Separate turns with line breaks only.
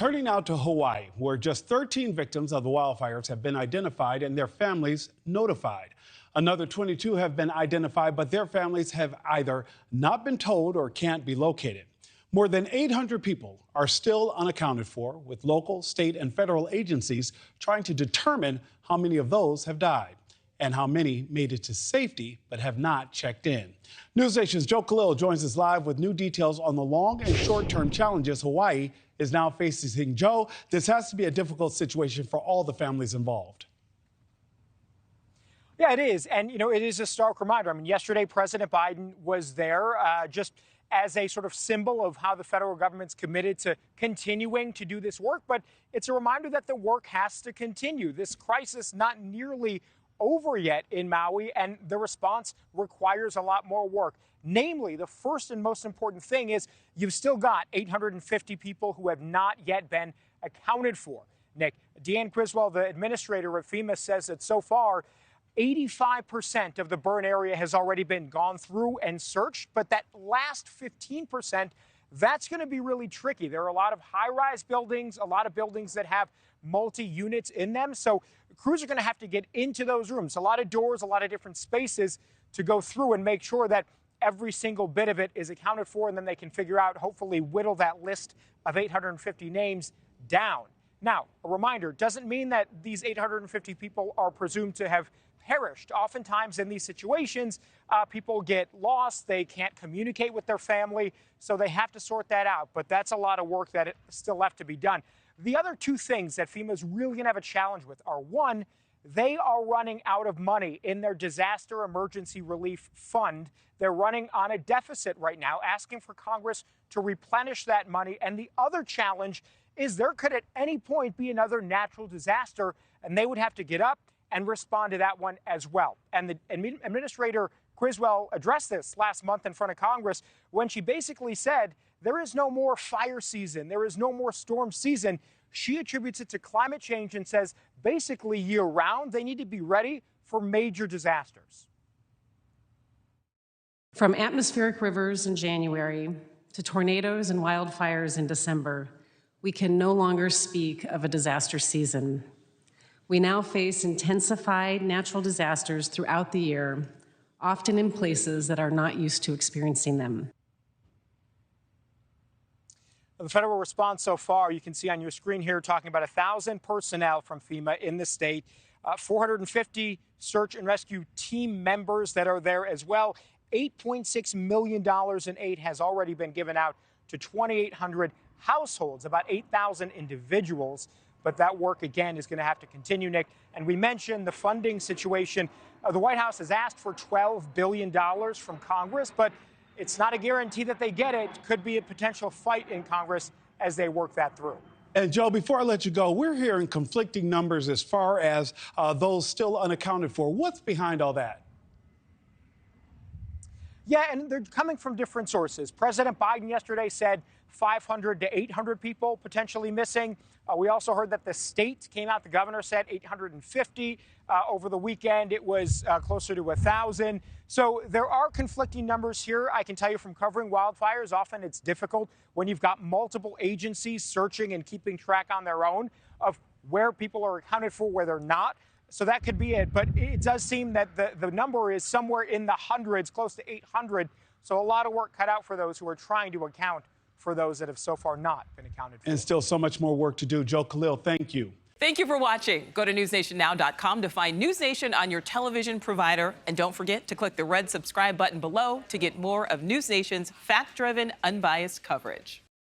Turning now to Hawaii, where just 13 victims of the wildfires have been identified and their families notified. Another 22 have been identified, but their families have either not been told or can't be located. More than 800 people are still unaccounted for, with local, state, and federal agencies trying to determine how many of those have died and how many made it to safety but have not checked in. NewsNation's Joe Khalil joins us live with new details on the long and short-term challenges Hawaii is now facing. Joe, this has to be a difficult situation for all the families involved.
Yeah, it is. And, it is a stark reminder. I mean, yesterday, President Biden was there just as a sort of symbol of how the federal government's committed to continuing to do this work. But it's a reminder that the work has to continue. This crisis not nearly over yet in Maui, and the response requires a lot more work. Namely, the first and most important thing is you've still got 850 people who have not yet been accounted for. Nick, Deanne Criswell, the administrator of FEMA, says that so far, 85% of the burn area has already been gone through and searched, but that last 15%, that's going to be really tricky. There are a lot of high-rise buildings, a lot of buildings that have multi-units in them, so crews are going to have to get into those rooms. A lot of doors, a lot of different spaces to go through and make sure that every single bit of it is accounted for, and then they can figure out, hopefully whittle that list of 850 names down. Now, a reminder, doesn't mean that these 850 people are presumed to have perished. Oftentimes in these situations, people get lost, they can't communicate with their family, so they have to sort that out. But that's a lot of work that is still left to be done. The other two things that FEMA is really going to have a challenge with are, one, they are running out of money in their disaster emergency relief fund. They're running on a deficit right now, asking for Congress to replenish that money. And the other challenge is there could at any point be another natural disaster, and they would have to get up and respond to that one as well. And the Administrator Criswell addressed this last month in front of Congress when she basically said there is no more fire season, there is no more storm season. She attributes it to climate change and says basically year-round they need to be ready for major disasters.
From atmospheric rivers in January to tornadoes and wildfires in December, we can no longer speak of a disaster season. We now face intensified natural disasters throughout the year, often in places that are not used to experiencing them.
The federal response so far, you can see on your screen here, talking about 1,000 personnel from FEMA in the state, 450 search and rescue team members that are there as well. $8.6 million in aid has already been given out to 2,800 households, about 8,000 individuals. But that work, again, is going to have to continue, Nick. And we mentioned the funding situation. The White House has asked for $12 billion from Congress, but it's not a guarantee that they get it. It could be a potential fight in Congress as they work that through.
And, Joe, before I let you go, we're hearing conflicting numbers as far as those still unaccounted for. What's behind all that?
Yeah, and they're coming from different sources. President Biden yesterday said 500 to 800 people potentially missing. We also heard that the state came out, the governor said 850. Over the weekend, it was closer to 1,000. So there are conflicting numbers here. I can tell you from covering wildfires, often it's difficult when you've got multiple agencies searching and keeping track on their own of where people are accounted for, where they're not. So that could be it. But it does seem that the number is somewhere in the hundreds, close to 800. So a lot of work cut out for those who are trying to account for those that have so far not been accounted for.
And still so much more work to do. Joe Khalil, thank you.
Thank you for watching. Go to newsnationnow.com to find NewsNation on your television provider. And don't forget to click the red subscribe button below to get more of NewsNation's fact-driven, unbiased coverage.